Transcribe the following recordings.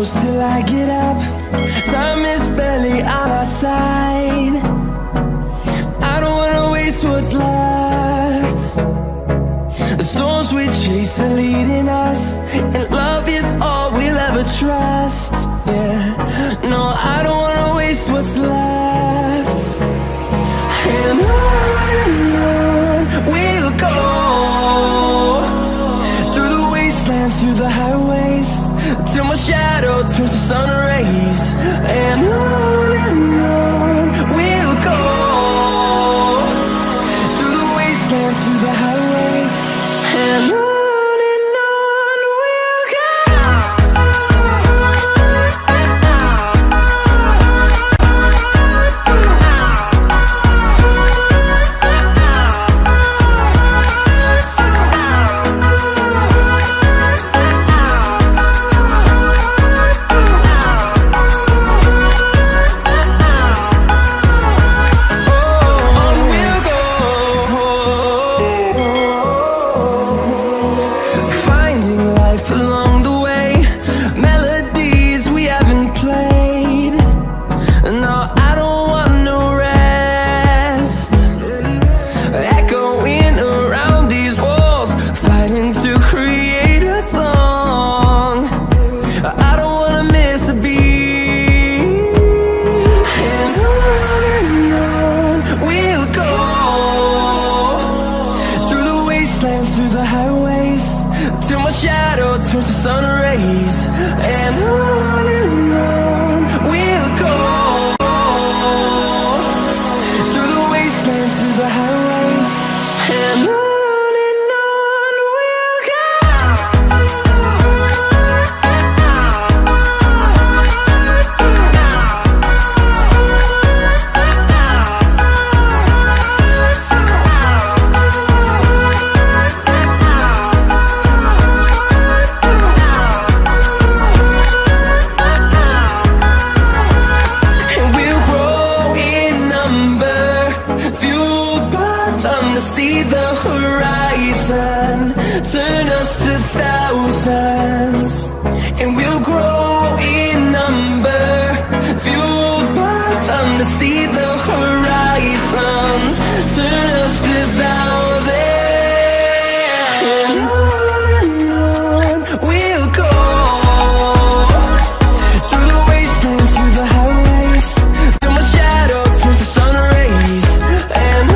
close till I get up. Time is barely on our side. I don't wanna waste what's left. The storms we chase are leading us, and love is all we'll ever trust. Yeah, no, I don't wanna waste what's left. And on we'll go, through the wastelands, through the highways, till my shadow turns to sun rays. And on we'll go, through the wastelands, through the highways, and on we'll go. Through the highways, till my shadow turns to sun rays. And on we'll go, through the wastelands, through the highways, and on we'll go. See the horizon, turn us to thousands, and we'll grow in number, fueled by them. To see the horizon, turn us to thousands, and on we'll go, through the wastelands, through the highways, till my shadow turns to sun rays. And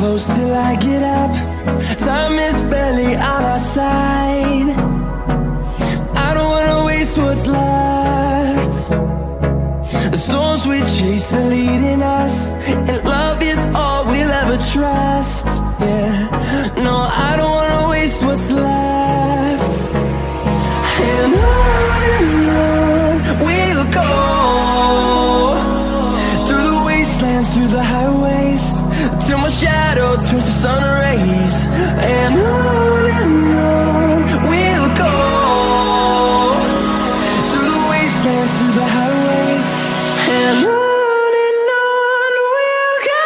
close till I get up. Time is barely on our side. I don't wanna waste what's left. The storms we chase are leading us, and love is all we'll ever trust. Yeah, no, I don't wanna waste what's left. And on we'll go, through the wastelands, through the highways, till my shadow turns to sun rays. And on we'll go, through the wastelands, through the highways, and on we'll go.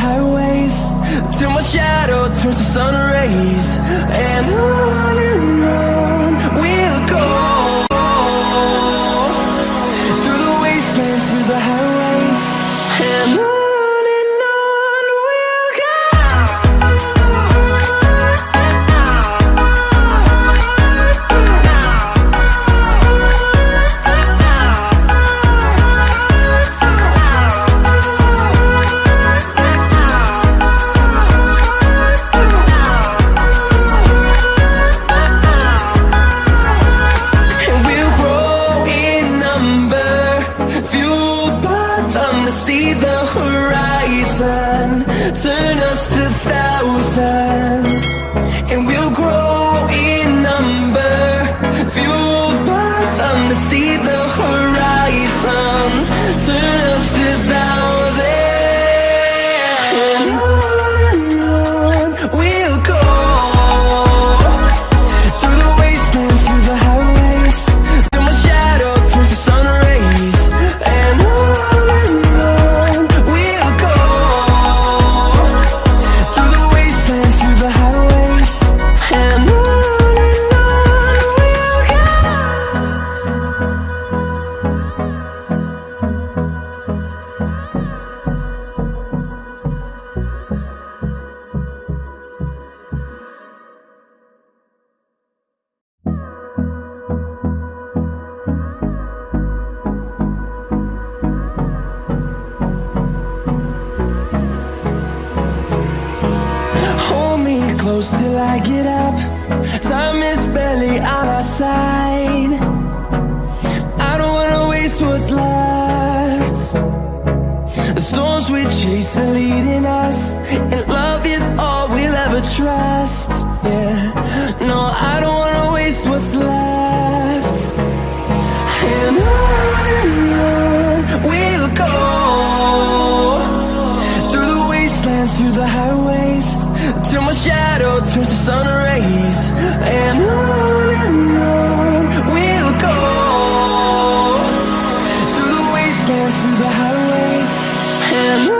highways, till my shadow turns to sun rays. And on we'll go, through the wastelands, through the highways. And on we'll go. See the horizon, turn us to thousands, and we'll grow in number, fueled by them. To see the horizon, turn us to thousands, and on we'll go, through the wastelands, through the highways, till my shadow turns to sun rays. And on close till I get up. Time is barely on our side. I don't wanna waste what's left. The storms we chase are leading us, and love is all we'll ever trust. Yeah, no, I don't wanna waste what's left. And on we'll go, through the wastelands, through the highways, till my shadow turns to sun rays. And on we'll go, through the wastelands, through the highways. And on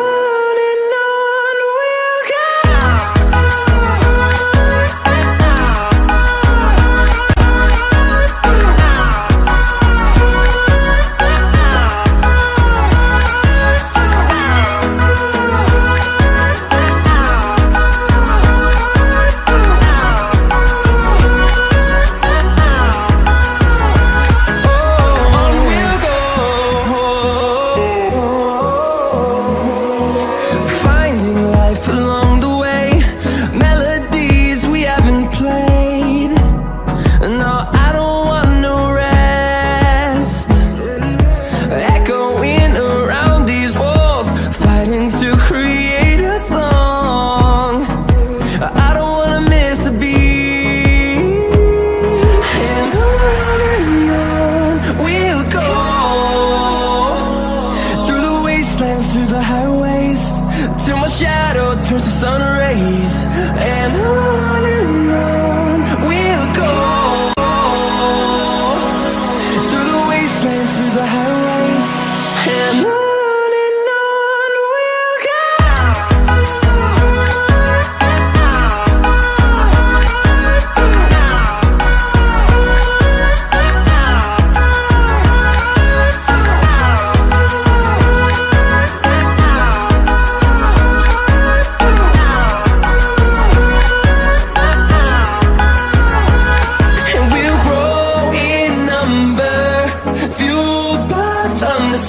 we'll go. Through the highways, till my shadow turns to sun rays. And on we'll go, through the wastelands, through the highways. And on we'll go.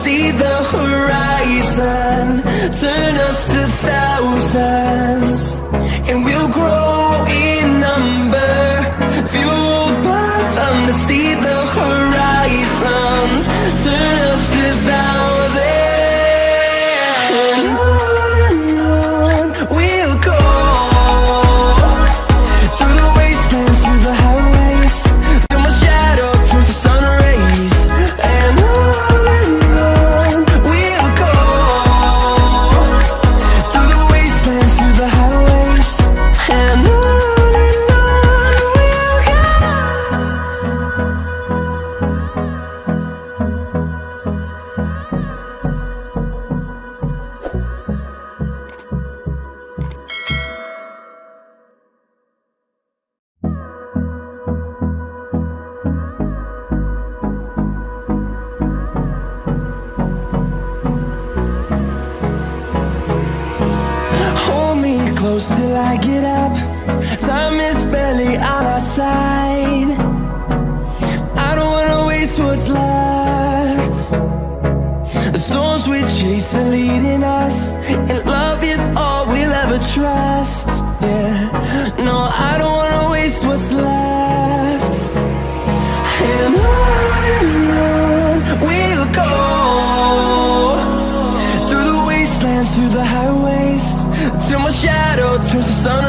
See the horizon, turn us to thousands, and we'll grow in number, fueled by them. To see the horizon, turn us to thousands, and on we'll go, through the wastelands, through the highways, till my shadow turns to sun rays. And on we'll go, through the wastelands, through the close till I get up. Time is barely on our side. I don't wanna waste what's left. The storms we chase are leading us, and love is all we'll ever trust. Yeah, no, I don't wanna waste what's left. And on we'll go, through the wastelands, through the highways, till my shadow turns to sun